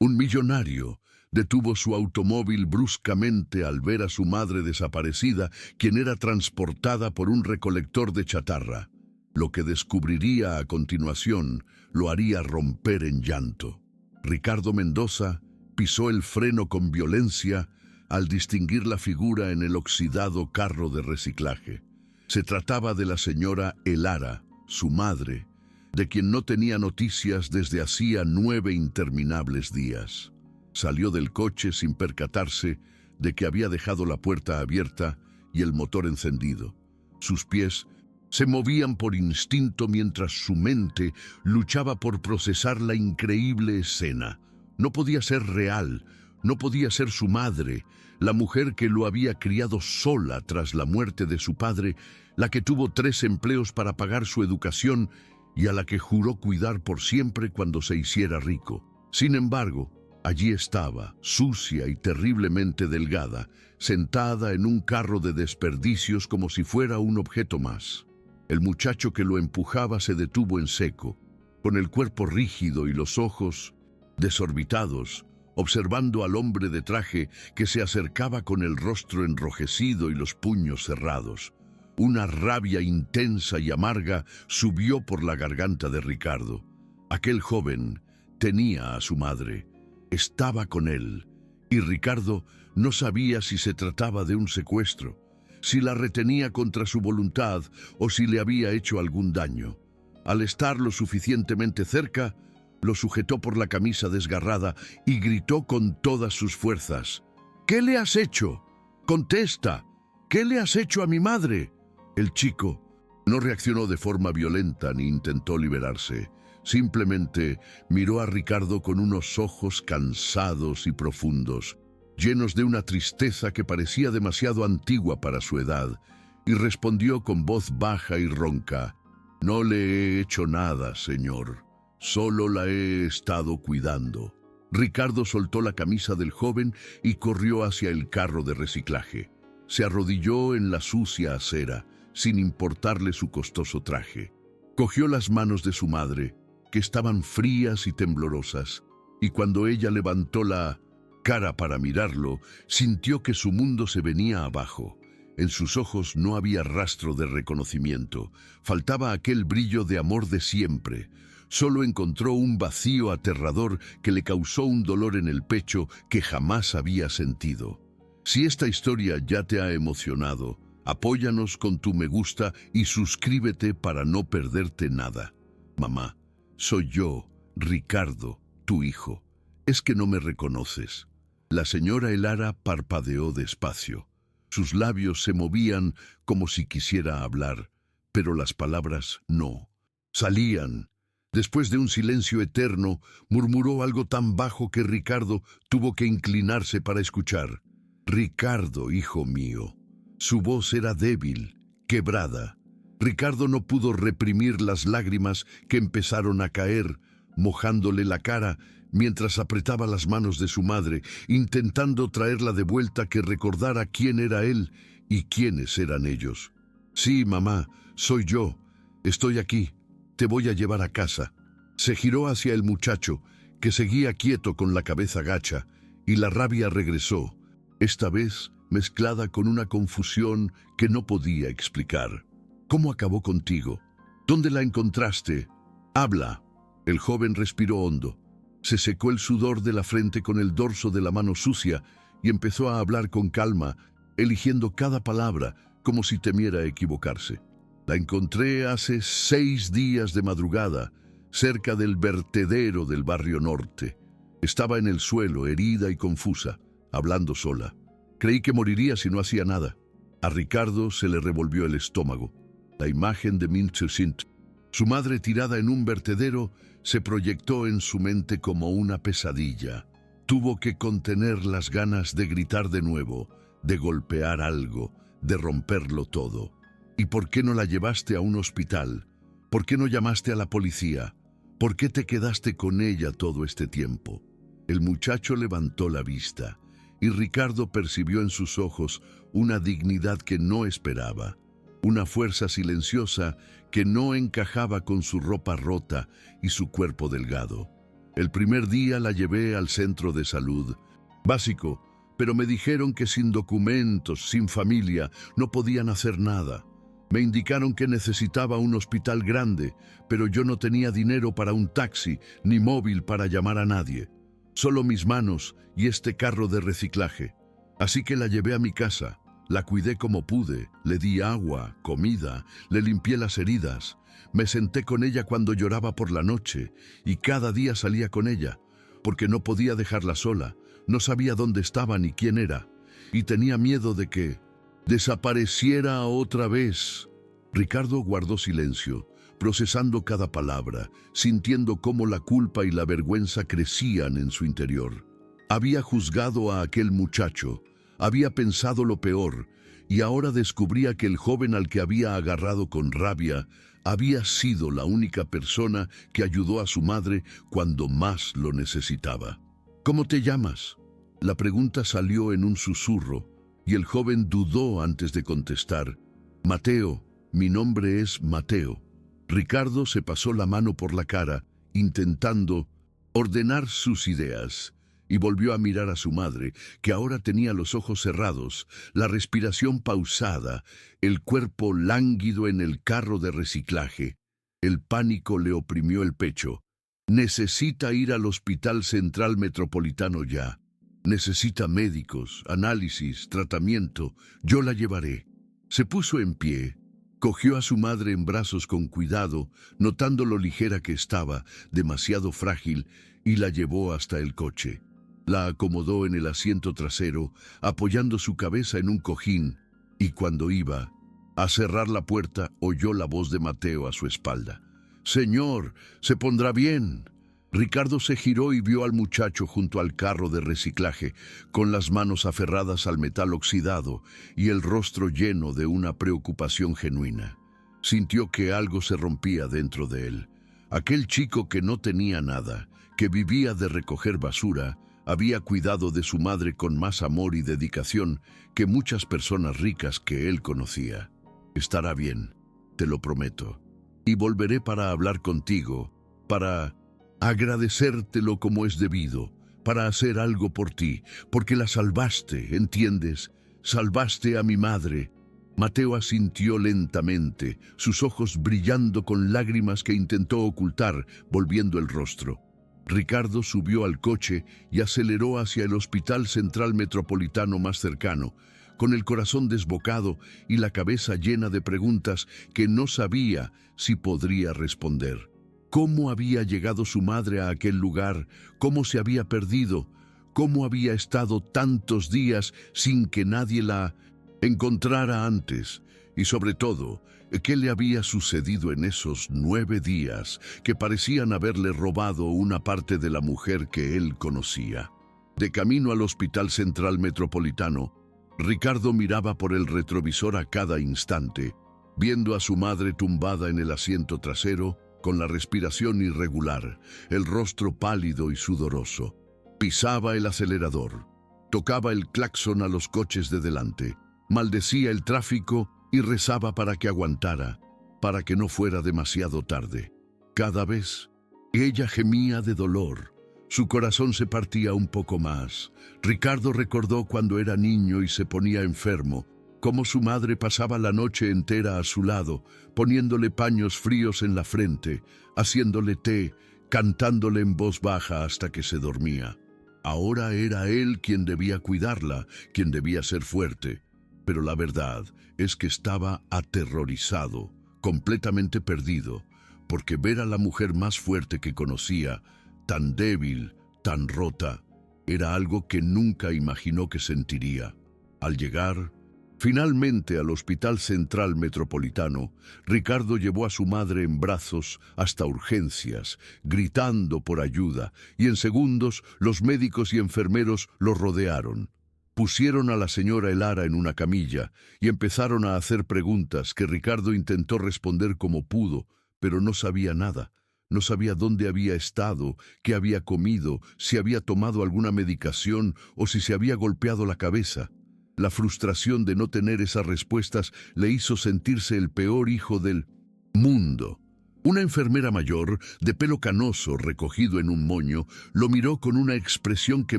Un millonario detuvo su automóvil bruscamente al ver a su madre desaparecida, quien era transportada por un recolector de chatarra. Lo que descubriría a continuación lo haría romper en llanto. Ricardo Mendoza pisó el freno con violencia al distinguir la figura en el oxidado carro de reciclaje. Se trataba de la señora Elara, su madre, de quien no tenía noticias desde hacía 9 interminables días. Salió del coche sin percatarse de que había dejado la puerta abierta y el motor encendido. Sus pies se movían por instinto mientras su mente luchaba por procesar la increíble escena. No podía ser real, no podía ser su madre, la mujer que lo había criado sola tras la muerte de su padre, la que tuvo 3 empleos para pagar su educación y a la que juró cuidar por siempre cuando se hiciera rico. Sin embargo, allí estaba, sucia y terriblemente delgada, sentada en un carro de desperdicios como si fuera un objeto más. El muchacho que lo empujaba se detuvo en seco, con el cuerpo rígido y los ojos desorbitados, observando al hombre de traje que se acercaba con el rostro enrojecido y los puños cerrados. Una rabia intensa y amarga subió por la garganta de Ricardo. Aquel joven tenía a su madre, estaba con él, y Ricardo no sabía si se trataba de un secuestro, si la retenía contra su voluntad o si le había hecho algún daño. Al estar lo suficientemente cerca, lo sujetó por la camisa desgarrada y gritó con todas sus fuerzas: «¿Qué le has hecho? Contesta, ¿qué le has hecho a mi madre?» El chico no reaccionó de forma violenta ni intentó liberarse. Simplemente miró a Ricardo con unos ojos cansados y profundos, llenos de una tristeza que parecía demasiado antigua para su edad, y respondió con voz baja y ronca: «No le he hecho nada, señor. Solo la he estado cuidando». Ricardo soltó la camisa del joven y corrió hacia el carro de reciclaje. Se arrodilló en la sucia acera, sin importarle su costoso traje. Cogió las manos de su madre, que estaban frías y temblorosas, y cuando ella levantó la cara para mirarlo, sintió que su mundo se venía abajo. En sus ojos no había rastro de reconocimiento, faltaba aquel brillo de amor de siempre. Solo encontró un vacío aterrador que le causó un dolor en el pecho que jamás había sentido. Si esta historia ya te ha emocionado, apóyanos con tu me gusta y suscríbete para no perderte nada. Mamá, soy yo, Ricardo, tu hijo. ¿Es que no me reconoces? La señora Elara parpadeó despacio. Sus labios se movían como si quisiera hablar, pero las palabras no salían. Después de un silencio eterno, murmuró algo tan bajo que Ricardo tuvo que inclinarse para escuchar. «Ricardo, hijo mío». Su voz era débil, quebrada. Ricardo no pudo reprimir las lágrimas que empezaron a caer, mojándole la cara mientras apretaba las manos de su madre, intentando traerla de vuelta, que recordara quién era él y quiénes eran ellos. «Sí, mamá, soy yo. Estoy aquí. Te voy a llevar a casa». Se giró hacia el muchacho, que seguía quieto con la cabeza gacha, y la rabia regresó, esta vez mezclada con una confusión que no podía explicar. «¿Cómo acabó contigo? ¿Dónde la encontraste? Habla». El joven respiró hondo. Se secó el sudor de la frente con el dorso de la mano sucia y empezó a hablar con calma, eligiendo cada palabra como si temiera equivocarse. «La encontré hace 6 días de madrugada, cerca del vertedero del barrio norte. Estaba en el suelo, herida y confusa, hablando sola. Creí que moriría si no hacía nada». A Ricardo se le revolvió el estómago. La imagen de Minchesint, su madre tirada en un vertedero, se proyectó en su mente como una pesadilla. Tuvo que contener las ganas de gritar de nuevo, de golpear algo, de romperlo todo. «¿Y por qué no la llevaste a un hospital? ¿Por qué no llamaste a la policía? ¿Por qué te quedaste con ella todo este tiempo?» El muchacho levantó la vista, y Ricardo percibió en sus ojos una dignidad que no esperaba, una fuerza silenciosa que no encajaba con su ropa rota y su cuerpo delgado. El primer día la llevé al centro de salud. Básico, pero me dijeron que sin documentos, sin familia, no podían hacer nada. Me indicaron que necesitaba un hospital grande, pero yo no tenía dinero para un taxi, ni móvil para llamar a nadie. Solo mis manos y este carro de reciclaje. Así que la llevé a mi casa, la cuidé como pude, le di agua, comida, le limpié las heridas. Me senté con ella cuando lloraba por la noche y cada día salía con ella, porque no podía dejarla sola, no sabía dónde estaba ni quién era, y tenía miedo de que desapareciera otra vez. Ricardo guardó silencio, procesando cada palabra, sintiendo cómo la culpa y la vergüenza crecían en su interior. Había juzgado a aquel muchacho, había pensado lo peor, y ahora descubría que el joven al que había agarrado con rabia había sido la única persona que ayudó a su madre cuando más lo necesitaba. ¿Cómo te llamas? La pregunta salió en un susurro, y el joven dudó antes de contestar. Mateo, mi nombre es Mateo. Ricardo se pasó la mano por la cara, intentando ordenar sus ideas, y volvió a mirar a su madre, que ahora tenía los ojos cerrados, la respiración pausada, el cuerpo lánguido en el carro de reciclaje. El pánico le oprimió el pecho. Necesita ir al Hospital Central Metropolitano ya. Necesita médicos, análisis, tratamiento. Yo la llevaré. Se puso en pie. Cogió a su madre en brazos con cuidado, notando lo ligera que estaba, demasiado frágil, y la llevó hasta el coche. La acomodó en el asiento trasero, apoyando su cabeza en un cojín, y cuando iba a cerrar la puerta, oyó la voz de Mateo a su espalda. «Señor, ¿se pondrá bien?» Ricardo se giró y vio al muchacho junto al carro de reciclaje, con las manos aferradas al metal oxidado y el rostro lleno de una preocupación genuina. Sintió que algo se rompía dentro de él. Aquel chico que no tenía nada, que vivía de recoger basura, había cuidado de su madre con más amor y dedicación que muchas personas ricas que él conocía. Estará bien, te lo prometo. Y volveré para hablar contigo, para agradecértelo como es debido, para hacer algo por ti, porque la salvaste, ¿entiendes? Salvaste a mi madre. Mateo asintió lentamente, sus ojos brillando con lágrimas que intentó ocultar, volviendo el rostro. Ricardo subió al coche y aceleró hacia el Hospital Central Metropolitano más cercano, con el corazón desbocado y la cabeza llena de preguntas que no sabía si podría responder. ¿Cómo había llegado su madre a aquel lugar? ¿Cómo se había perdido? ¿Cómo había estado tantos días sin que nadie la encontrara antes? Y sobre todo, ¿qué le había sucedido en esos 9 días que parecían haberle robado una parte de la mujer que él conocía? De camino al Hospital Central Metropolitano, Ricardo miraba por el retrovisor a cada instante, viendo a su madre tumbada en el asiento trasero, con la respiración irregular, el rostro pálido y sudoroso. Pisaba el acelerador, tocaba el claxon a los coches de delante, maldecía el tráfico y rezaba para que aguantara, para que no fuera demasiado tarde. Cada vez, ella gemía de dolor. Su corazón se partía un poco más. Ricardo recordó cuando era niño y se ponía enfermo, cómo su madre pasaba la noche entera a su lado, poniéndole paños fríos en la frente, haciéndole té, cantándole en voz baja hasta que se dormía. Ahora era él quien debía cuidarla, quien debía ser fuerte. Pero la verdad es que estaba aterrorizado, completamente perdido, porque ver a la mujer más fuerte que conocía, tan débil, tan rota, era algo que nunca imaginó que sentiría. Al llegar finalmente al Hospital Central Metropolitano, Ricardo llevó a su madre en brazos hasta urgencias, gritando por ayuda, y en segundos los médicos y enfermeros lo rodearon. Pusieron a la señora Elara en una camilla y empezaron a hacer preguntas que Ricardo intentó responder como pudo, pero no sabía nada. No sabía dónde había estado, qué había comido, si había tomado alguna medicación o si se había golpeado la cabeza. La frustración de no tener esas respuestas le hizo sentirse el peor hijo del mundo. Una enfermera mayor, de pelo canoso recogido en un moño, lo miró con una expresión que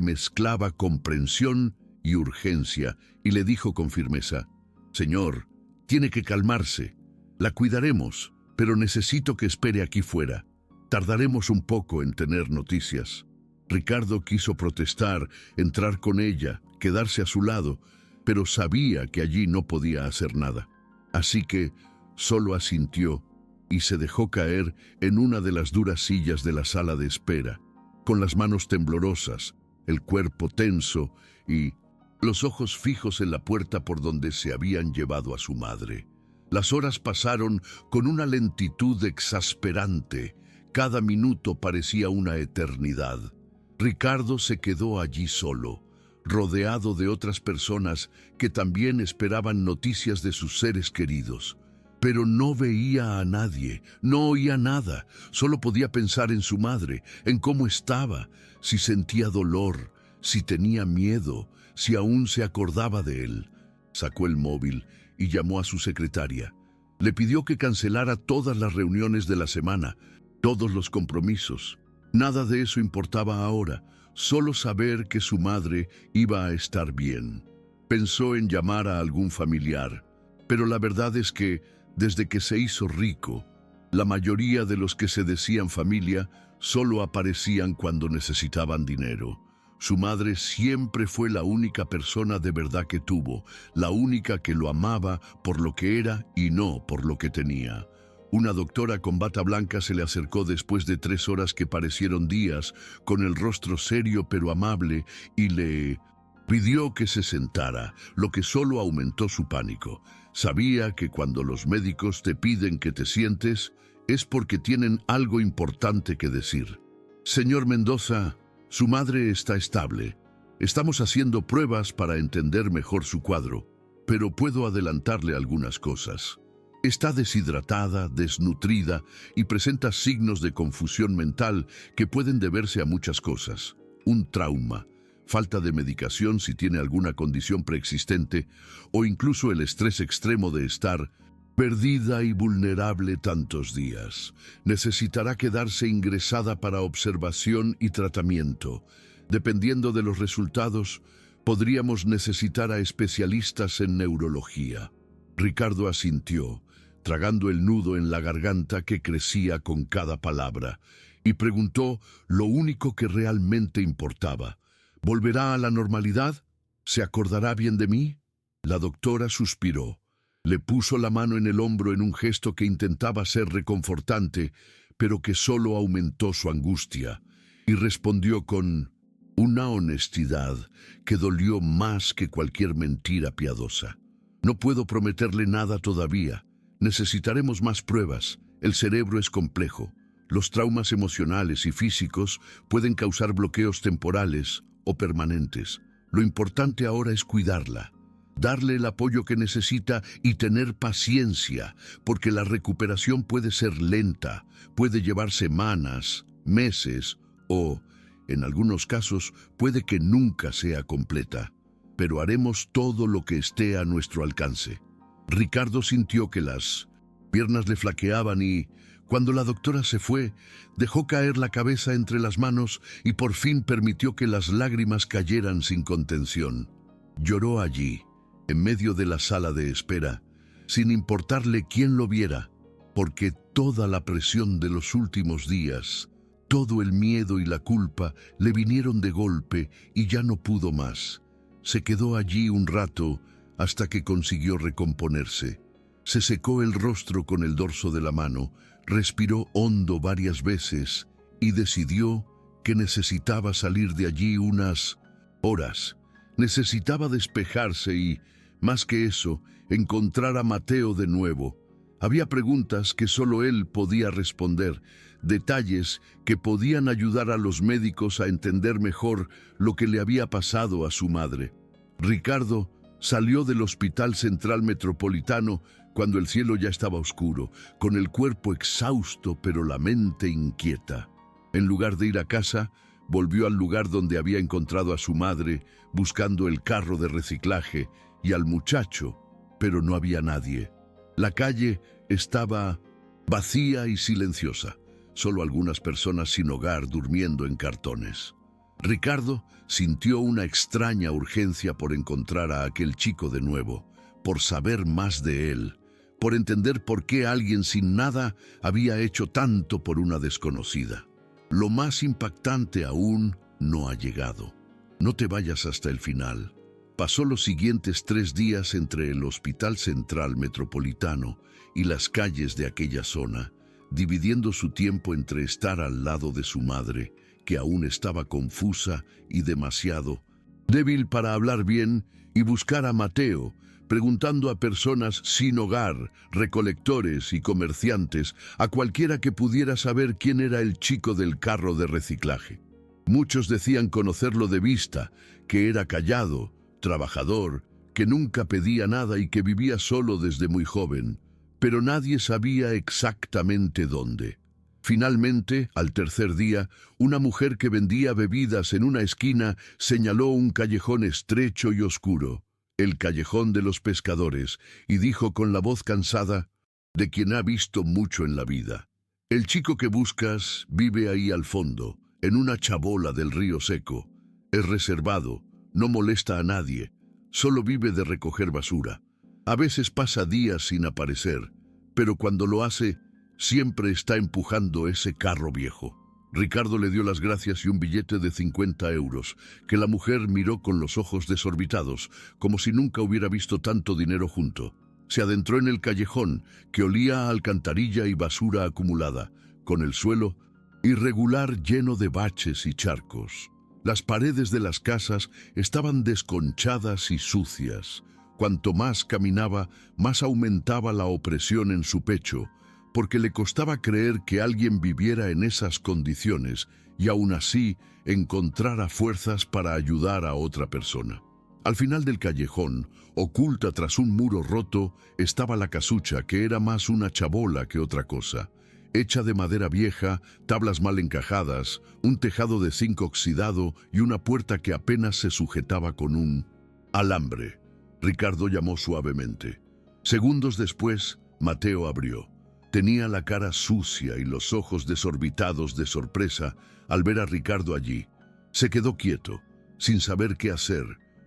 mezclaba comprensión y urgencia, y le dijo con firmeza: «Señor, tiene que calmarse. La cuidaremos, pero necesito que espere aquí fuera. Tardaremos un poco en tener noticias». Ricardo quiso protestar, entrar con ella, quedarse a su lado, pero sabía que allí no podía hacer nada. Así que solo asintió y se dejó caer en una de las duras sillas de la sala de espera, con las manos temblorosas, el cuerpo tenso y los ojos fijos en la puerta por donde se habían llevado a su madre. Las horas pasaron con una lentitud exasperante. Cada minuto parecía una eternidad. Ricardo se quedó allí solo, rodeado de otras personas que también esperaban noticias de sus seres queridos. Pero no veía a nadie, no oía nada, solo podía pensar en su madre, en cómo estaba, si sentía dolor, si tenía miedo, si aún se acordaba de él. Sacó el móvil y llamó a su secretaria. Le pidió que cancelara todas las reuniones de la semana, todos los compromisos. Nada de eso importaba ahora, solo saber que su madre iba a estar bien. Pensó en llamar a algún familiar, pero la verdad es que desde que se hizo rico, la mayoría de los que se decían familia solo aparecían cuando necesitaban dinero. Su madre siempre fue la única persona de verdad que tuvo, la única que lo amaba por lo que era y no por lo que tenía. Una doctora con bata blanca se le acercó después de 3 horas que parecieron días, con el rostro serio pero amable, y le pidió que se sentara, lo que solo aumentó su pánico. Sabía que cuando los médicos te piden que te sientes, es porque tienen algo importante que decir. «Señor Mendoza, su madre está estable. Estamos haciendo pruebas para entender mejor su cuadro, pero puedo adelantarle algunas cosas. Está deshidratada, desnutrida y presenta signos de confusión mental que pueden deberse a muchas cosas. Un trauma, falta de medicación si tiene alguna condición preexistente o incluso el estrés extremo de estar perdida y vulnerable tantos días. Necesitará quedarse ingresada para observación y tratamiento. Dependiendo de los resultados, podríamos necesitar a especialistas en neurología». Ricardo asintió, tragando el nudo en la garganta que crecía con cada palabra, y preguntó lo único que realmente importaba: «¿Volverá a la normalidad? ¿Se acordará bien de mí?». La doctora suspiró. Le puso la mano en el hombro en un gesto que intentaba ser reconfortante, pero que solo aumentó su angustia, y respondió con una honestidad que dolió más que cualquier mentira piadosa: «No puedo prometerle nada todavía. Necesitaremos más pruebas. El cerebro es complejo. Los traumas emocionales y físicos pueden causar bloqueos temporales o permanentes. Lo importante ahora es cuidarla, darle el apoyo que necesita y tener paciencia, porque la recuperación puede ser lenta, puede llevar semanas, meses o, en algunos casos, puede que nunca sea completa. Pero haremos todo lo que esté a nuestro alcance». Ricardo sintió que las piernas le flaqueaban y, cuando la doctora se fue, dejó caer la cabeza entre las manos y por fin permitió que las lágrimas cayeran sin contención. Lloró allí, en medio de la sala de espera, sin importarle quién lo viera, porque toda la presión de los últimos días, todo el miedo y la culpa le vinieron de golpe y ya no pudo más. Se quedó allí un rato hasta que consiguió recomponerse. Se secó el rostro con el dorso de la mano, respiró hondo varias veces y decidió que necesitaba salir de allí unas horas. Necesitaba despejarse y, más que eso, encontrar a Mateo de nuevo. Había preguntas que solo él podía responder, detalles que podían ayudar a los médicos a entender mejor lo que le había pasado a su madre. Ricardo salió del Hospital Central Metropolitano cuando el cielo ya estaba oscuro, con el cuerpo exhausto pero la mente inquieta. En lugar de ir a casa, volvió al lugar donde había encontrado a su madre, buscando el carro de reciclaje y al muchacho, pero no había nadie. La calle estaba vacía y silenciosa, solo algunas personas sin hogar durmiendo en cartones. Ricardo sintió una extraña urgencia por encontrar a aquel chico de nuevo, por saber más de él, por entender por qué alguien sin nada había hecho tanto por una desconocida. Lo más impactante aún no ha llegado. No te vayas hasta el final. Pasó los siguientes 3 días entre el Hospital Central Metropolitano y las calles de aquella zona, dividiendo su tiempo entre estar al lado de su madre, que aún estaba confusa y demasiado débil para hablar bien, y buscar a Mateo, preguntando a personas sin hogar, recolectores y comerciantes, a cualquiera que pudiera saber quién era el chico del carro de reciclaje. Muchos decían conocerlo de vista, que era callado, trabajador, que nunca pedía nada y que vivía solo desde muy joven, pero nadie sabía exactamente dónde. Finalmente, al tercer día, una mujer que vendía bebidas en una esquina señaló un callejón estrecho y oscuro, el callejón de los pescadores, y dijo con la voz cansada, de quien ha visto mucho en la vida: el chico que buscas vive ahí al fondo, en una chabola del río seco. Es reservado, no molesta a nadie, solo vive de recoger basura. A veces pasa días sin aparecer, pero cuando lo hace, siempre está empujando ese carro viejo. Ricardo le dio las gracias y un billete de 50 euros, que la mujer miró con los ojos desorbitados, como si nunca hubiera visto tanto dinero junto. Se adentró en el callejón, que olía a alcantarilla y basura acumulada, con el suelo irregular lleno de baches y charcos. Las paredes de las casas estaban desconchadas y sucias. Cuanto más caminaba, más aumentaba la opresión en su pecho, porque le costaba creer que alguien viviera en esas condiciones y aún así encontrara fuerzas para ayudar a otra persona. Al final del callejón, oculta tras un muro roto, estaba la casucha, que era más una chabola que otra cosa. Hecha de madera vieja, tablas mal encajadas, un tejado de zinc oxidado y una puerta que apenas se sujetaba con un alambre. Ricardo llamó suavemente. Segundos después, Mateo abrió. Tenía la cara sucia y los ojos desorbitados de sorpresa al ver a Ricardo allí. Se quedó quieto, sin saber qué hacer,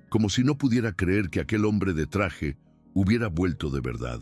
como si no pudiera creer que aquel hombre de traje hubiera vuelto de verdad.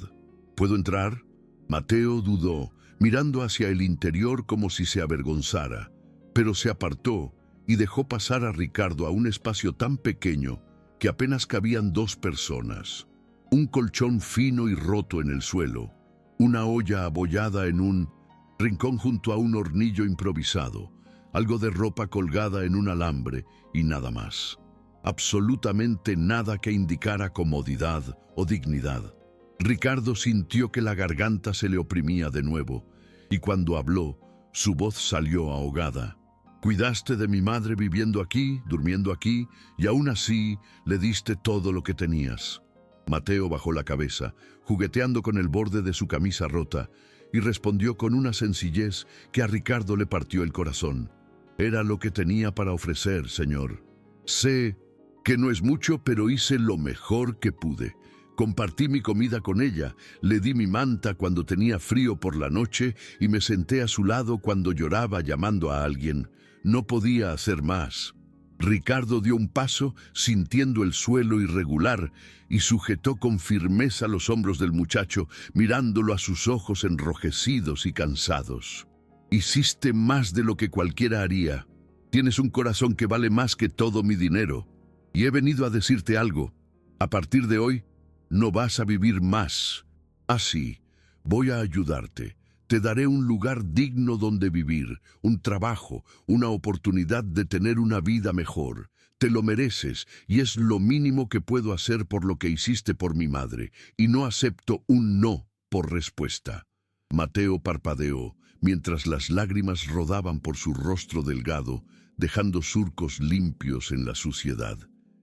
¿Puedo entrar? Mateo dudó, mirando hacia el interior como si se avergonzara, pero se apartó y dejó pasar a Ricardo a un espacio tan pequeño que apenas cabían 2 personas. Un colchón fino y roto en el suelo, una olla abollada en un rincón junto a un hornillo improvisado, algo de ropa colgada en un alambre y nada más. Absolutamente nada que indicara comodidad o dignidad. Ricardo sintió que la garganta se le oprimía de nuevo, y cuando habló, su voz salió ahogada. Cuidaste de mi madre viviendo aquí, durmiendo aquí, y aún así le diste todo lo que tenías. Mateo bajó la cabeza, jugueteando con el borde de su camisa rota, y respondió con una sencillez que a Ricardo le partió el corazón. Era lo que tenía para ofrecer, señor. Sé que no es mucho, pero hice lo mejor que pude. Compartí mi comida con ella, le di mi manta cuando tenía frío por la noche y me senté a su lado cuando lloraba llamando a alguien. No podía hacer más. Ricardo dio un paso, sintiendo el suelo irregular, y sujetó con firmeza los hombros del muchacho, mirándolo a sus ojos enrojecidos y cansados. Hiciste más de lo que cualquiera haría. Tienes un corazón que vale más que todo mi dinero. Y he venido a decirte algo. A partir de hoy, no vas a vivir más. Así, voy a ayudarte. Te daré un lugar digno donde vivir, un trabajo, una oportunidad de tener una vida mejor. Te lo mereces y es lo mínimo que puedo hacer por lo que hiciste por mi madre, y no acepto un no por respuesta. Mateo parpadeó, mientras las lágrimas rodaban por su rostro delgado, dejando surcos limpios en la suciedad.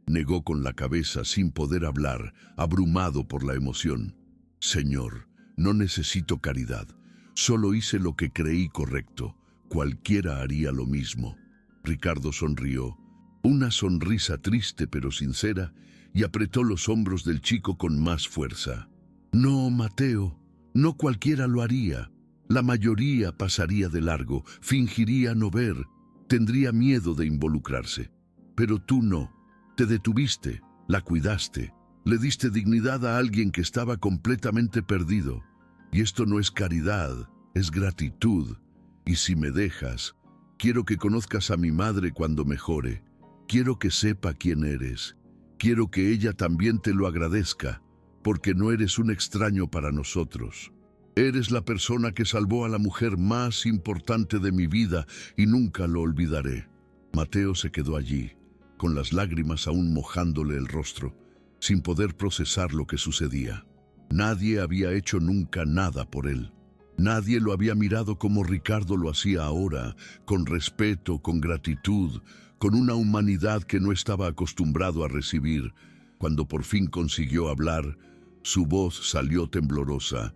Negó con la cabeza sin poder hablar, abrumado por la emoción. Señor, no necesito caridad. Solo hice lo que creí correcto. Cualquiera haría lo mismo. Ricardo sonrió, una sonrisa triste pero sincera, y apretó los hombros del chico con más fuerza. No, Mateo, no cualquiera lo haría. La mayoría pasaría de largo, fingiría no ver, tendría miedo de involucrarse. Pero tú no. Te detuviste, la cuidaste, le diste dignidad a alguien que estaba completamente perdido. Y esto no es caridad, es gratitud. Y si me dejas, quiero que conozcas a mi madre cuando mejore. Quiero que sepa quién eres. Quiero que ella también te lo agradezca, porque no eres un extraño para nosotros. Eres la persona que salvó a la mujer más importante de mi vida y nunca lo olvidaré. Mateo se quedó allí, con las lágrimas aún mojándole el rostro, sin poder procesar lo que sucedía. Nadie había hecho nunca nada por él. Nadie lo había mirado como Ricardo lo hacía ahora, con respeto, con gratitud, con una humanidad que no estaba acostumbrado a recibir. Cuando por fin consiguió hablar, su voz salió temblorosa.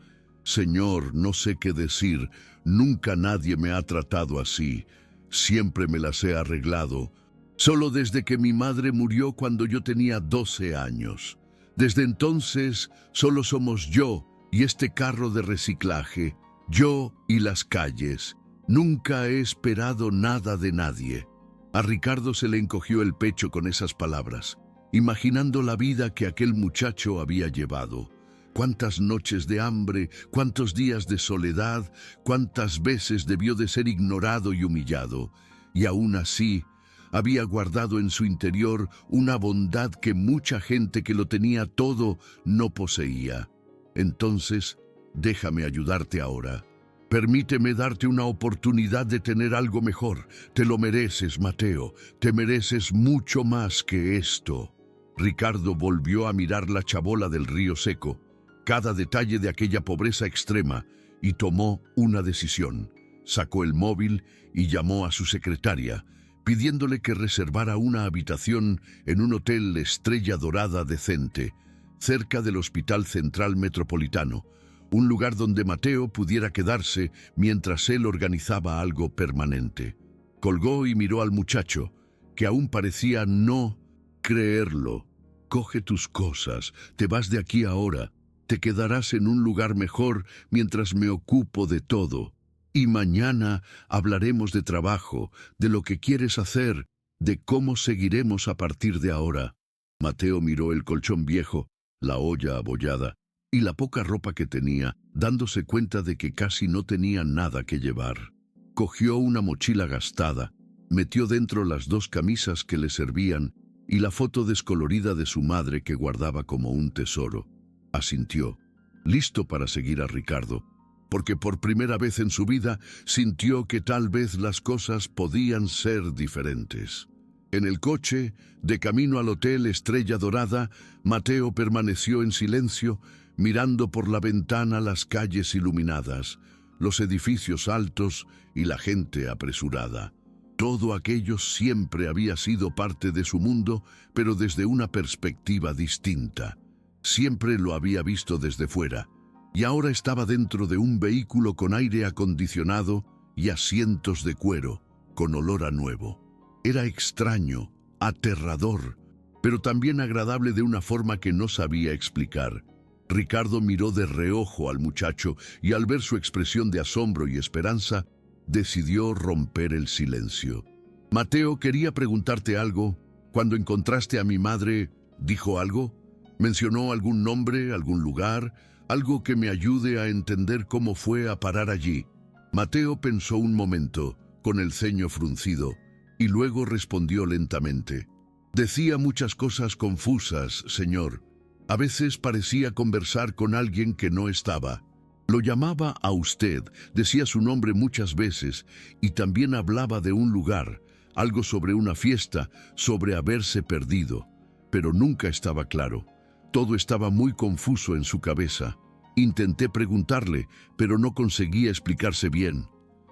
Señor, no sé qué decir, nunca nadie me ha tratado así, siempre me las he arreglado, solo desde que mi madre murió cuando yo tenía 12 años. Desde entonces, solo somos yo y este carro de reciclaje, yo y las calles. Nunca he esperado nada de nadie. A Ricardo se le encogió el pecho con esas palabras, imaginando la vida que aquel muchacho había llevado. Cuántas noches de hambre, cuántos días de soledad, cuántas veces debió de ser ignorado y humillado. Y aún así, había guardado en su interior una bondad que mucha gente que lo tenía todo no poseía. Entonces, déjame ayudarte ahora. Permíteme darte una oportunidad de tener algo mejor. Te lo mereces, Mateo. Te mereces mucho más que esto. Ricardo volvió a mirar la chabola del río seco, cada detalle de aquella pobreza extrema, y tomó una decisión. Sacó el móvil y llamó a su secretaria, pidiéndole que reservara una habitación en un hotel Estrella Dorada decente, cerca del Hospital Central Metropolitano, un lugar donde Mateo pudiera quedarse mientras él organizaba algo permanente. Colgó y miró al muchacho, que aún parecía no creerlo. Coge tus cosas, te vas de aquí ahora. Te quedarás en un lugar mejor mientras me ocupo de todo. Y mañana hablaremos de trabajo, de lo que quieres hacer, de cómo seguiremos a partir de ahora. Mateo miró el colchón viejo, la olla abollada y la poca ropa que tenía, dándose cuenta de que casi no tenía nada que llevar. Cogió una mochila gastada, metió dentro las 2 camisas que le servían y la foto descolorida de su madre que guardaba como un tesoro. Asintió, listo para seguir a Ricardo, porque por primera vez en su vida sintió que tal vez las cosas podían ser diferentes. En el coche, de camino al hotel Estrella Dorada, Mateo permaneció en silencio, mirando por la ventana las calles iluminadas, los edificios altos y la gente apresurada. Todo aquello siempre había sido parte de su mundo, pero desde una perspectiva distinta. Siempre lo había visto desde fuera, y ahora estaba dentro de un vehículo con aire acondicionado y asientos de cuero, con olor a nuevo. Era extraño, aterrador, pero también agradable de una forma que no sabía explicar. Ricardo miró de reojo al muchacho y al ver su expresión de asombro y esperanza, decidió romper el silencio. Mateo, quería preguntarte algo. Cuando encontraste a mi madre, ¿dijo algo? ¿Mencionó algún nombre, algún lugar, algo que me ayude a entender cómo fue a parar allí? Mateo pensó un momento, con el ceño fruncido, y luego respondió lentamente. Decía muchas cosas confusas, señor. A veces parecía conversar con alguien que no estaba. Lo llamaba a usted, decía su nombre muchas veces, y también hablaba de un lugar, algo sobre una fiesta, sobre haberse perdido. Pero nunca estaba claro. Todo estaba muy confuso en su cabeza. Intenté preguntarle, pero no conseguía explicarse bien.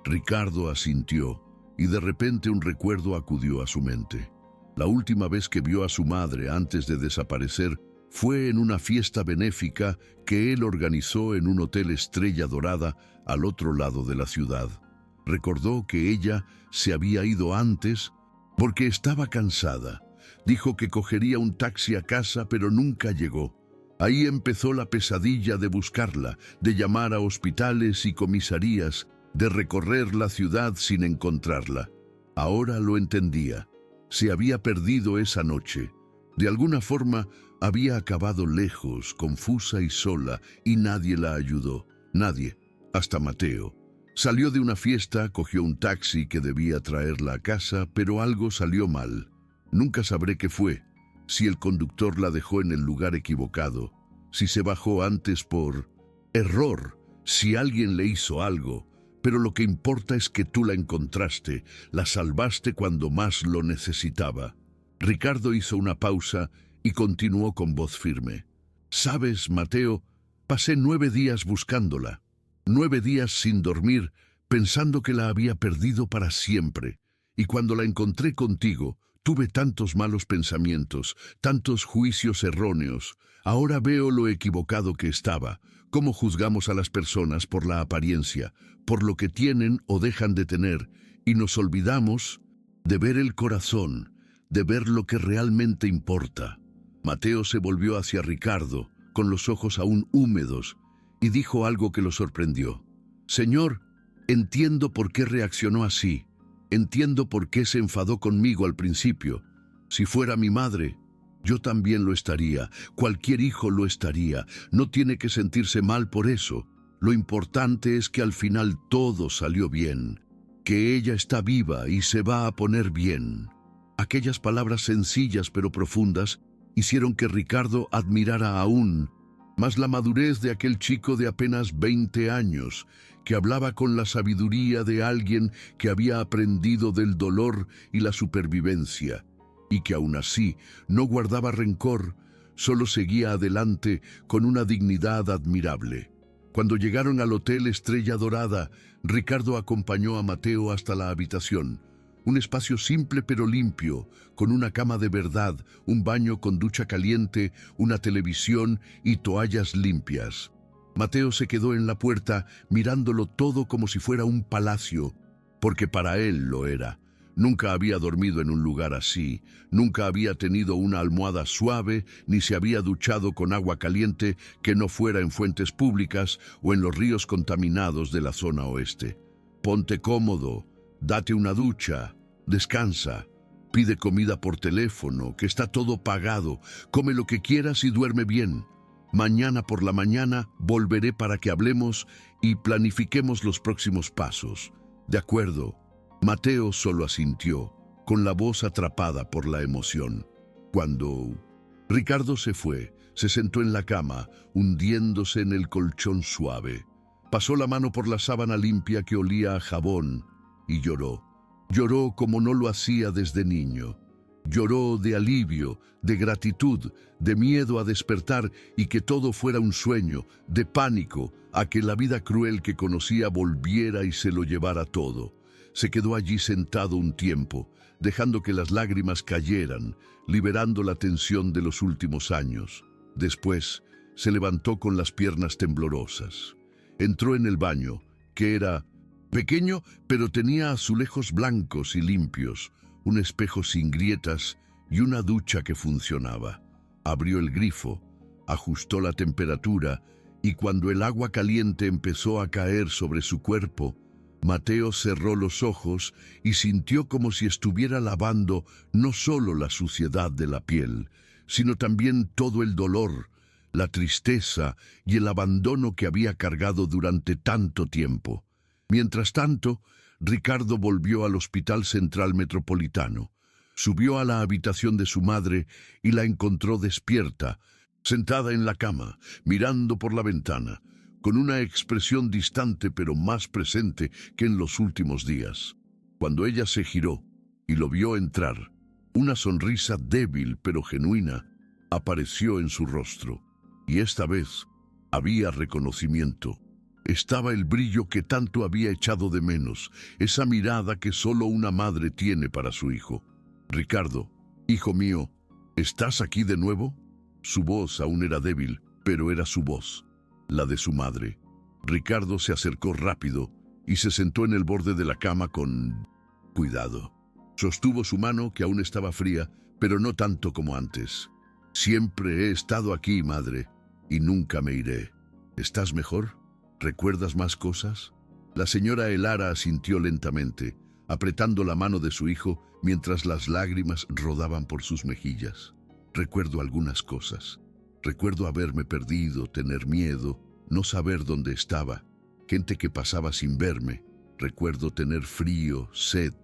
Ricardo asintió, y de repente un recuerdo acudió a su mente. La última vez que vio a su madre antes de desaparecer fue en una fiesta benéfica que él organizó en un hotel Estrella Dorada al otro lado de la ciudad. Recordó que ella se había ido antes porque estaba cansada. Dijo que cogería un taxi a casa, pero nunca llegó. Ahí empezó la pesadilla de buscarla, de llamar a hospitales y comisarías, de recorrer la ciudad sin encontrarla. Ahora lo entendía. Se había perdido esa noche. De alguna forma había acabado lejos, confusa y sola, y nadie la ayudó. Nadie, hasta Mateo. Salió de una fiesta, cogió un taxi que debía traerla a casa, pero algo salió mal. Nunca sabré qué fue. Si el conductor la dejó en el lugar equivocado, si se bajó antes por error, si alguien le hizo algo. Pero lo que importa es que tú la encontraste, la salvaste cuando más lo necesitaba. Ricardo hizo una pausa y continuó con voz firme. «Sabes, Mateo, pasé 9 días buscándola. 9 días sin dormir, pensando que la había perdido para siempre. Y cuando la encontré contigo, tuve tantos malos pensamientos, tantos juicios erróneos. Ahora veo lo equivocado que estaba. Cómo juzgamos a las personas por la apariencia, por lo que tienen o dejan de tener, y nos olvidamos de ver el corazón, de ver lo que realmente importa». Mateo se volvió hacia Ricardo, con los ojos aún húmedos, y dijo algo que lo sorprendió. «Señor, entiendo por qué reaccionó así. Entiendo por qué se enfadó conmigo al principio. Si fuera mi madre, yo también lo estaría. Cualquier hijo lo estaría. No tiene que sentirse mal por eso. Lo importante es que al final todo salió bien, que ella está viva y se va a poner bien». Aquellas palabras sencillas pero profundas hicieron que Ricardo admirara aún más la madurez de aquel chico de apenas 20 años, que hablaba con la sabiduría de alguien que había aprendido del dolor y la supervivencia, y que aún así no guardaba rencor, solo seguía adelante con una dignidad admirable. Cuando llegaron al Hotel Estrella Dorada, Ricardo acompañó a Mateo hasta la habitación. Un espacio simple pero limpio, con una cama de verdad, un baño con ducha caliente, una televisión y toallas limpias. Mateo se quedó en la puerta mirándolo todo como si fuera un palacio, porque para él lo era. Nunca había dormido en un lugar así, nunca había tenido una almohada suave, ni se había duchado con agua caliente que no fuera en fuentes públicas o en los ríos contaminados de la zona oeste. Ponte cómodo, date una ducha, descansa, pide comida por teléfono, que está todo pagado, come lo que quieras y duerme bien. Mañana por la mañana volveré para que hablemos y planifiquemos los próximos pasos. ¿De acuerdo? Mateo solo asintió, con la voz atrapada por la emoción. Cuando Ricardo se fue, se sentó en la cama, hundiéndose en el colchón suave. Pasó la mano por la sábana limpia que olía a jabón y lloró. Lloró como no lo hacía desde niño. Lloró de alivio, de gratitud, de miedo a despertar y que todo fuera un sueño, de pánico a que la vida cruel que conocía volviera y se lo llevara todo. Se quedó allí sentado un tiempo, dejando que las lágrimas cayeran, liberando la tensión de los últimos años. Después, se levantó con las piernas temblorosas. Entró en el baño, que era pequeño, pero tenía azulejos blancos y limpios, un espejo sin grietas y una ducha que funcionaba. Abrió el grifo, ajustó la temperatura y cuando el agua caliente empezó a caer sobre su cuerpo, Mateo cerró los ojos y sintió como si estuviera lavando no solo la suciedad de la piel, sino también todo el dolor, la tristeza y el abandono que había cargado durante tanto tiempo. Mientras tanto, Ricardo volvió al Hospital Central Metropolitano. Subió a la habitación de su madre y la encontró despierta, sentada en la cama, mirando por la ventana, con una expresión distante pero más presente que en los últimos días. Cuando ella se giró y lo vio entrar, una sonrisa débil pero genuina apareció en su rostro. Y esta vez había reconocimiento. Estaba el brillo que tanto había echado de menos, esa mirada que solo una madre tiene para su hijo. «Ricardo, hijo mío, ¿estás aquí de nuevo?» Su voz aún era débil, pero era su voz, la de su madre. Ricardo se acercó rápido y se sentó en el borde de la cama con cuidado. Sostuvo su mano, que aún estaba fría, pero no tanto como antes. «Siempre he estado aquí, madre. y nunca me iré. ¿Estás mejor? ¿Recuerdas más cosas? La señora Elara asintió lentamente, apretando la mano de su hijo mientras las lágrimas rodaban por sus mejillas. Recuerdo algunas cosas. Recuerdo haberme perdido, tener miedo, no saber dónde estaba, gente que pasaba sin verme. Recuerdo tener frío, sed,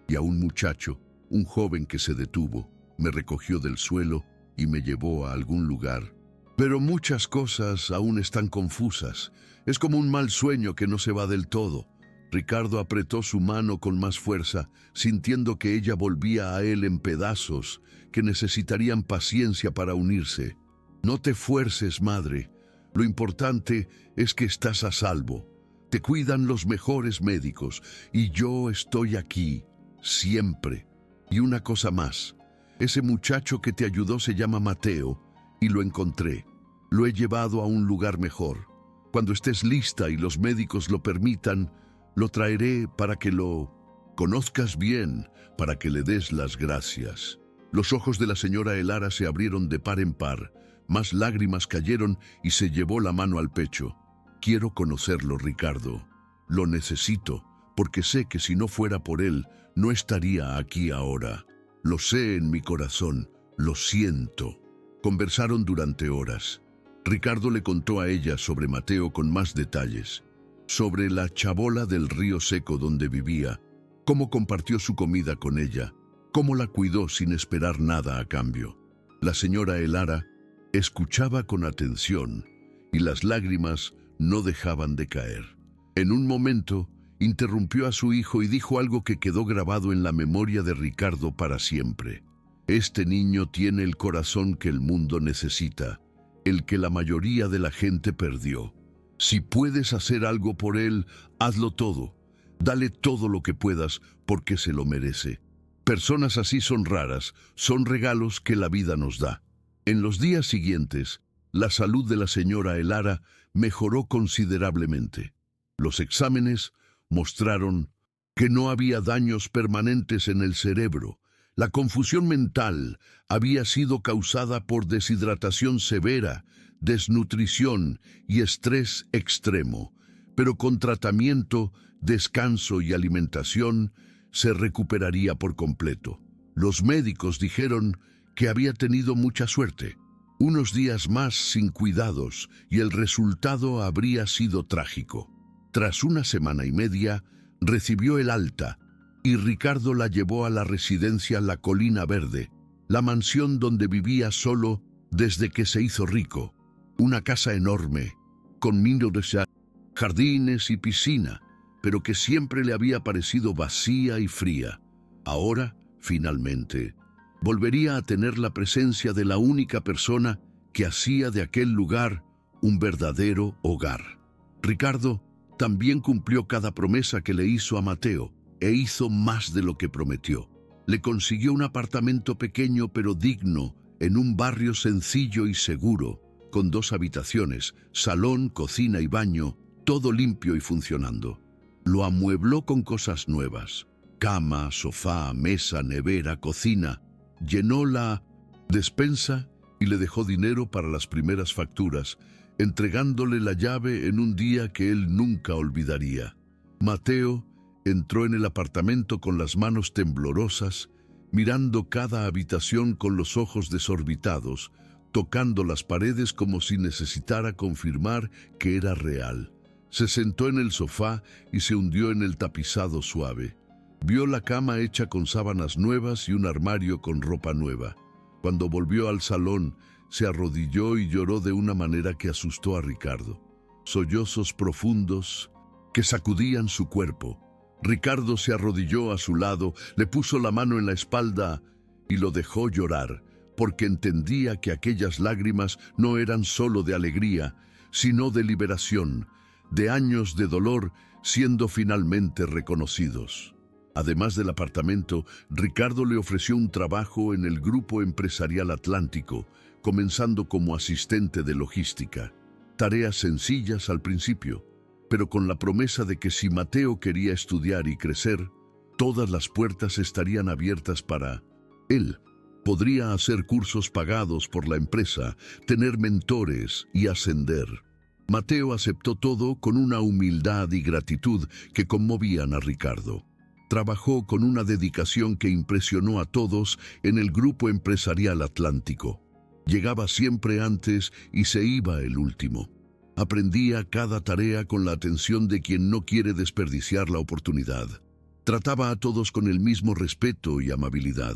y a un muchacho, un joven que se detuvo, me recogió del suelo y me llevó a algún lugar. Pero muchas cosas aún están confusas. Es como un mal sueño que no se va del todo. Ricardo apretó su mano con más fuerza, sintiendo que ella volvía a él en pedazos, que necesitarían paciencia para unirse. No te fuerces, madre. Lo importante es que estás a salvo. Te cuidan los mejores médicos y yo estoy aquí, siempre. Y una cosa más. Ese muchacho que te ayudó se llama Mateo y lo encontré. Lo he llevado a un lugar mejor. Cuando estés lista y los médicos lo permitan, lo traeré para que lo conozcas bien, para que le des las gracias. Los ojos de la señora Elara se abrieron de par en par, más lágrimas cayeron y se llevó la mano al pecho. Quiero conocerlo, Ricardo. Lo necesito, porque sé que si no fuera por él, no estaría aquí ahora. Lo sé en mi corazón, lo siento. Conversaron durante horas. Ricardo le contó a ella sobre Mateo con más detalles, sobre la chabola del río seco donde vivía, cómo compartió su comida con ella, cómo la cuidó sin esperar nada a cambio. La señora Elara escuchaba con atención y las lágrimas no dejaban de caer. En un momento, interrumpió a su hijo y dijo algo que quedó grabado en la memoria de Ricardo para siempre. Este niño tiene el corazón que el mundo necesita, el que la mayoría de la gente perdió. Si puedes hacer algo por él, hazlo todo. Dale todo lo que puedas porque se lo merece. Personas así son raras, son regalos que la vida nos da. En los días siguientes, la salud de la señora Elara mejoró considerablemente. Los exámenes mostraron que no había daños permanentes en el cerebro. La confusión mental había sido causada por deshidratación severa, desnutrición y estrés extremo, pero con tratamiento, descanso y alimentación se recuperaría por completo. Los médicos dijeron que había tenido mucha suerte. Unos días más sin cuidados y el resultado habría sido trágico. Tras una semana y media, recibió el alta y Ricardo la llevó a la residencia La Colina Verde, la mansión donde vivía solo desde que se hizo rico. Una casa enorme, con minos, jardines y piscina, pero que siempre le había parecido vacía y fría. Ahora, finalmente, volvería a tener la presencia de la única persona que hacía de aquel lugar un verdadero hogar. Ricardo también cumplió cada promesa que le hizo a Mateo e hizo más de lo que prometió. Le consiguió un apartamento pequeño pero digno en un barrio sencillo y seguro, con 2 habitaciones, salón, cocina y baño, todo limpio y funcionando. Lo amuebló con cosas nuevas: cama, sofá, mesa, nevera, cocina. Llenó la despensa y le dejó dinero para las primeras facturas, entregándole la llave en un día que él nunca olvidaría. Mateo entró en el apartamento con las manos temblorosas, mirando cada habitación con los ojos desorbitados, tocando las paredes como si necesitara confirmar que era real. Se sentó en el sofá y se hundió en el tapizado suave. Vio la cama hecha con sábanas nuevas y un armario con ropa nueva. Cuando volvió al salón, se arrodilló y lloró de una manera que asustó a Ricardo. Sollozos profundos que sacudían su cuerpo. Ricardo se arrodilló a su lado, le puso la mano en la espalda y lo dejó llorar, porque entendía que aquellas lágrimas no eran solo de alegría, sino de liberación, de años de dolor siendo finalmente reconocidos. Además del apartamento, Ricardo le ofreció un trabajo en el Grupo Empresarial Atlántico, comenzando como asistente de logística. Tareas sencillas al principio, pero con la promesa de que si Mateo quería estudiar y crecer, todas las puertas estarían abiertas para él. Podría hacer cursos pagados por la empresa, tener mentores y ascender. Mateo aceptó todo con una humildad y gratitud que conmovían a Ricardo. Trabajó con una dedicación que impresionó a todos en el Grupo Empresarial Atlántico. Llegaba siempre antes y se iba el último. Aprendía cada tarea con la atención de quien no quiere desperdiciar la oportunidad. Trataba a todos con el mismo respeto y amabilidad.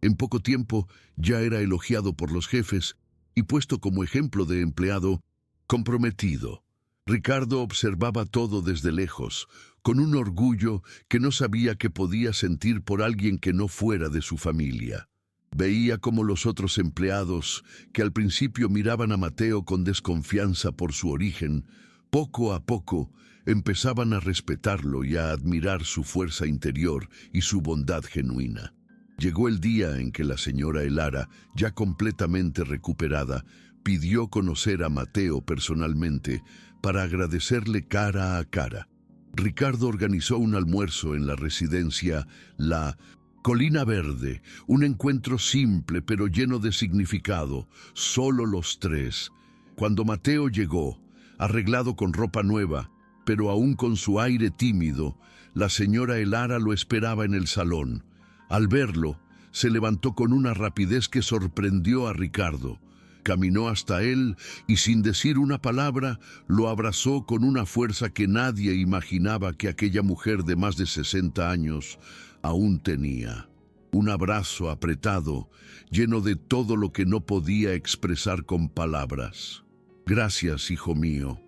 En poco tiempo ya era elogiado por los jefes y puesto como ejemplo de empleado comprometido. Ricardo observaba todo desde lejos, con un orgullo que no sabía que podía sentir por alguien que no fuera de su familia. Veía cómo los otros empleados, que al principio miraban a Mateo con desconfianza por su origen, poco a poco empezaban a respetarlo y a admirar su fuerza interior y su bondad genuina. Llegó el día en que la señora Elara, ya completamente recuperada, pidió conocer a Mateo personalmente para agradecerle cara a cara. Ricardo organizó un almuerzo en la residencia La Colina Verde, un encuentro simple pero lleno de significado, solo los tres. Cuando Mateo llegó, arreglado con ropa nueva, pero aún con su aire tímido, la señora Elara lo esperaba en el salón. Al verlo, se levantó con una rapidez que sorprendió a Ricardo. Caminó hasta él y sin decir una palabra, lo abrazó con una fuerza que nadie imaginaba que aquella mujer de más de 60 años aún tenía. Un abrazo apretado, lleno de todo lo que no podía expresar con palabras. Gracias, hijo mío.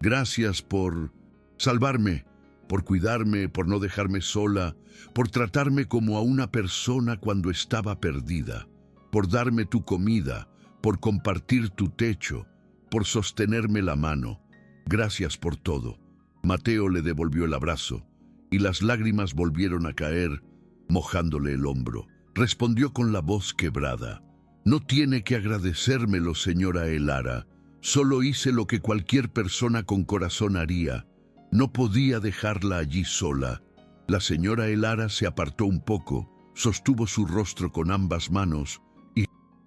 Gracias por salvarme, por cuidarme, por no dejarme sola, por tratarme como a una persona cuando estaba perdida, por darme tu comida, por compartir tu techo, por sostenerme la mano. Gracias por todo. Mateo le devolvió el abrazo, y las lágrimas volvieron a caer, mojándole el hombro. Respondió con la voz quebrada: No tiene que agradecérmelo, señora Elara. Solo hice lo que cualquier persona con corazón haría. No podía dejarla allí sola. La señora Elara se apartó un poco, sostuvo su rostro con ambas manos y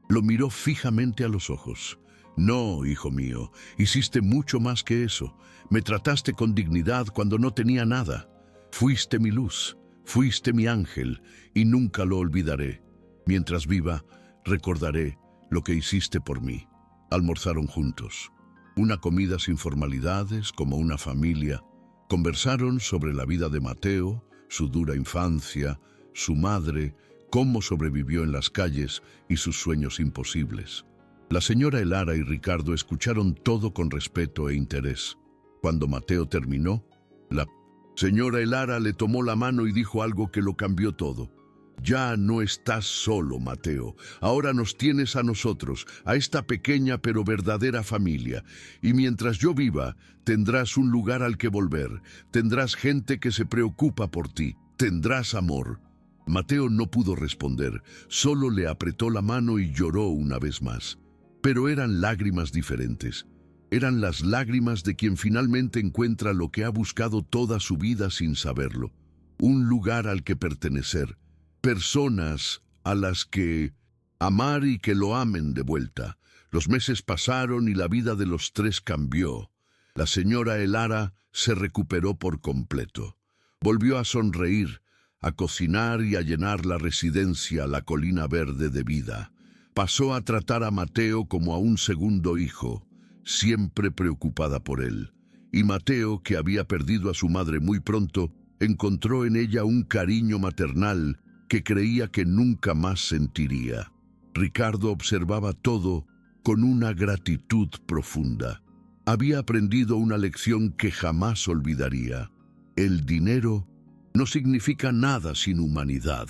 lo miró fijamente a los ojos. No, hijo mío, hiciste mucho más que eso. Me trataste con dignidad cuando no tenía nada. Fuiste mi luz, fuiste mi ángel, y nunca lo olvidaré. Mientras viva, recordaré lo que hiciste por mí. Almorzaron juntos. Una comida sin formalidades, como una familia. Conversaron sobre la vida de Mateo, su dura infancia, su madre, cómo sobrevivió en las calles y sus sueños imposibles. La señora Elara y Ricardo escucharon todo con respeto e interés. Cuando Mateo terminó, la señora Elara le tomó la mano y dijo algo que lo cambió todo. Ya no estás solo, Mateo. Ahora nos tienes a nosotros, a esta pequeña pero verdadera familia. Y mientras yo viva, tendrás un lugar al que volver. Tendrás gente que se preocupa por ti. Tendrás amor. Mateo no pudo responder, solo le apretó la mano y lloró una vez más. Pero eran lágrimas diferentes. Eran las lágrimas de quien finalmente encuentra lo que ha buscado toda su vida sin saberlo. Un lugar al que pertenecer. Personas a las que amar y que lo amen de vuelta. Los meses pasaron y la vida de los tres cambió. La señora Elara se recuperó por completo. Volvió a sonreír, a cocinar y a llenar la residencia, la Colina Verde, de vida. Pasó a tratar a Mateo como a un segundo hijo, siempre preocupada por él. Y Mateo, que había perdido a su madre muy pronto, encontró en ella un cariño maternal que creía que nunca más sentiría. Ricardo observaba todo con una gratitud profunda. Había aprendido una lección que jamás olvidaría. El dinero no significa nada sin humanidad.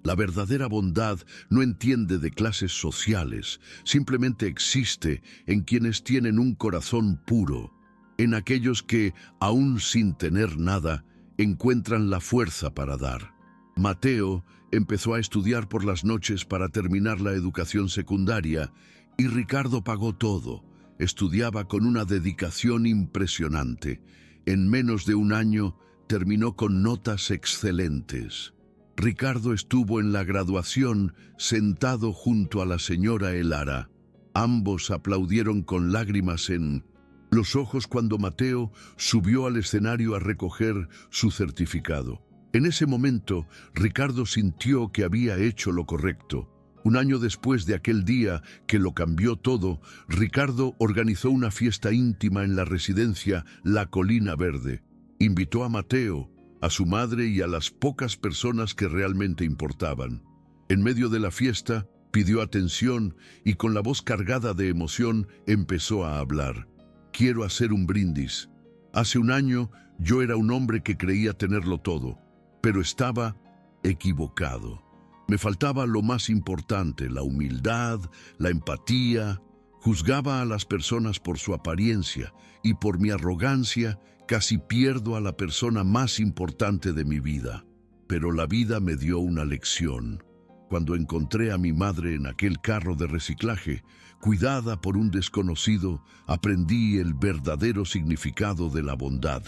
La verdadera bondad no entiende de clases sociales, simplemente existe en quienes tienen un corazón puro, en aquellos que, aún sin tener nada, encuentran la fuerza para dar. Mateo empezó a estudiar por las noches para terminar la educación secundaria y Ricardo pagó todo. Estudiaba con una dedicación impresionante. En menos de un año terminó con notas excelentes. Ricardo estuvo en la graduación sentado junto a la señora Elara. Ambos aplaudieron con lágrimas en los ojos cuando Mateo subió al escenario a recoger su certificado. En ese momento, Ricardo sintió que había hecho lo correcto. Un año después de aquel día que lo cambió todo, Ricardo organizó una fiesta íntima en la residencia La Colina Verde. Invitó a Mateo, a su madre y a las pocas personas que realmente importaban. En medio de la fiesta, pidió atención y con la voz cargada de emoción empezó a hablar. Quiero hacer un brindis. Hace un año yo era un hombre que creía tenerlo todo, pero estaba equivocado. Me faltaba lo más importante, la humildad, la empatía. Juzgaba a las personas por su apariencia y por mi arrogancia casi pierdo a la persona más importante de mi vida. Pero la vida me dio una lección. Cuando encontré a mi madre en aquel carro de reciclaje, cuidada por un desconocido, aprendí el verdadero significado de la bondad.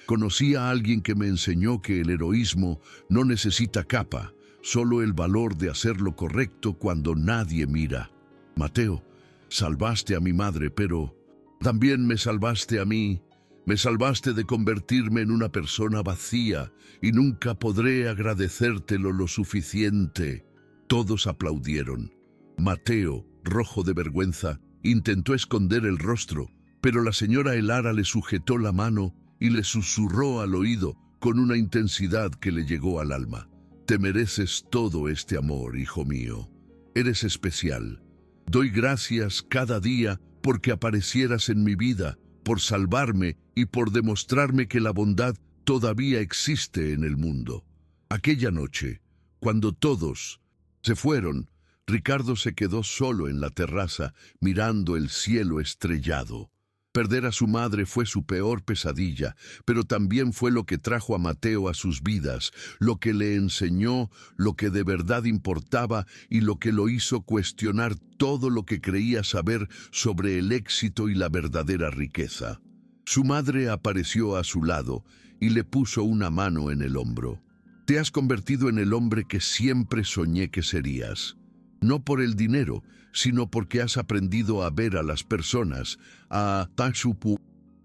Conocí a alguien que me enseñó que el heroísmo no necesita capa, solo el valor de hacer lo correcto cuando nadie mira. Mateo, salvaste a mi madre, pero también me salvaste a mí. Me salvaste de convertirme en una persona vacía y nunca podré agradecértelo lo suficiente. Todos aplaudieron. Mateo, rojo de vergüenza, intentó esconder el rostro, pero la señora Elara le sujetó la mano y le susurró al oído con una intensidad que le llegó al alma. Te mereces todo este amor, hijo mío. Eres especial. Doy gracias cada día porque aparecieras en mi vida, por salvarme y por demostrarme que la bondad todavía existe en el mundo. Aquella noche, cuando todos se fueron, Ricardo se quedó solo en la terraza, mirando el cielo estrellado. Perder a su madre fue su peor pesadilla, pero también fue lo que trajo a Mateo a sus vidas, lo que le enseñó lo que de verdad importaba y lo que lo hizo cuestionar todo lo que creía saber sobre el éxito y la verdadera riqueza. Su madre apareció a su lado y le puso una mano en el hombro. Te has convertido en el hombre que siempre soñé que serías. No por el dinero, sino porque has aprendido a ver a las personas, a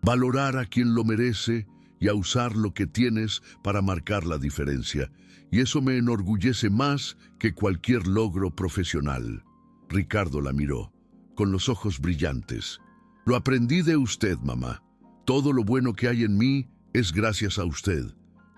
valorar a quien lo merece y a usar lo que tienes para marcar la diferencia. Y eso me enorgullece más que cualquier logro profesional. Ricardo la miró, con los ojos brillantes. Lo aprendí de usted, mamá. Todo lo bueno que hay en mí es gracias a usted.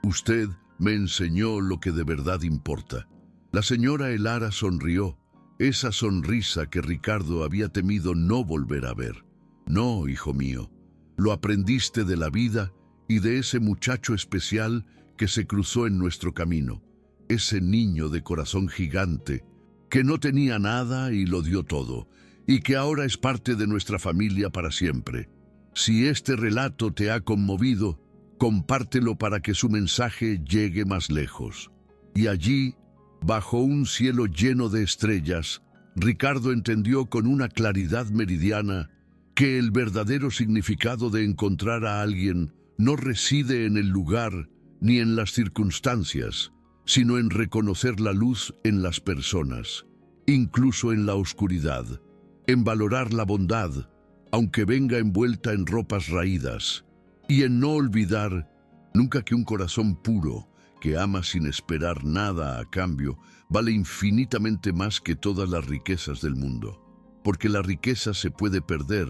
Usted me enseñó lo que de verdad importa. La señora Elara sonrió. Esa sonrisa que Ricardo había temido no volver a ver. No, hijo mío, lo aprendiste de la vida y de ese muchacho especial que se cruzó en nuestro camino. Ese niño de corazón gigante, que no tenía nada y lo dio todo, y que ahora es parte de nuestra familia para siempre. Si este relato te ha conmovido, compártelo para que su mensaje llegue más lejos. Y allí, bajo un cielo lleno de estrellas, Ricardo entendió con una claridad meridiana que el verdadero significado de encontrar a alguien no reside en el lugar ni en las circunstancias, sino en reconocer la luz en las personas, incluso en la oscuridad, en valorar la bondad, aunque venga envuelta en ropas raídas, y en no olvidar nunca que un corazón puro, que ama sin esperar nada a cambio, vale infinitamente más que todas las riquezas del mundo. Porque la riqueza se puede perder,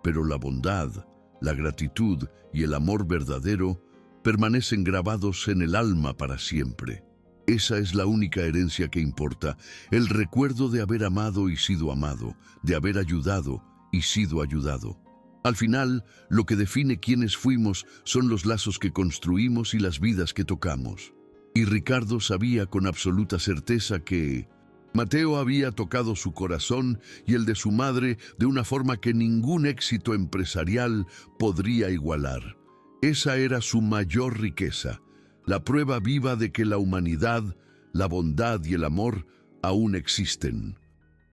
pero la bondad, la gratitud y el amor verdadero permanecen grabados en el alma para siempre. Esa es la única herencia que importa, el recuerdo de haber amado y sido amado, de haber ayudado y sido ayudado. Al final, lo que define quiénes fuimos son los lazos que construimos y las vidas que tocamos. Y Ricardo sabía con absoluta certeza que Mateo había tocado su corazón y el de su madre de una forma que ningún éxito empresarial podría igualar. Esa era su mayor riqueza, la prueba viva de que la humanidad, la bondad y el amor aún existen.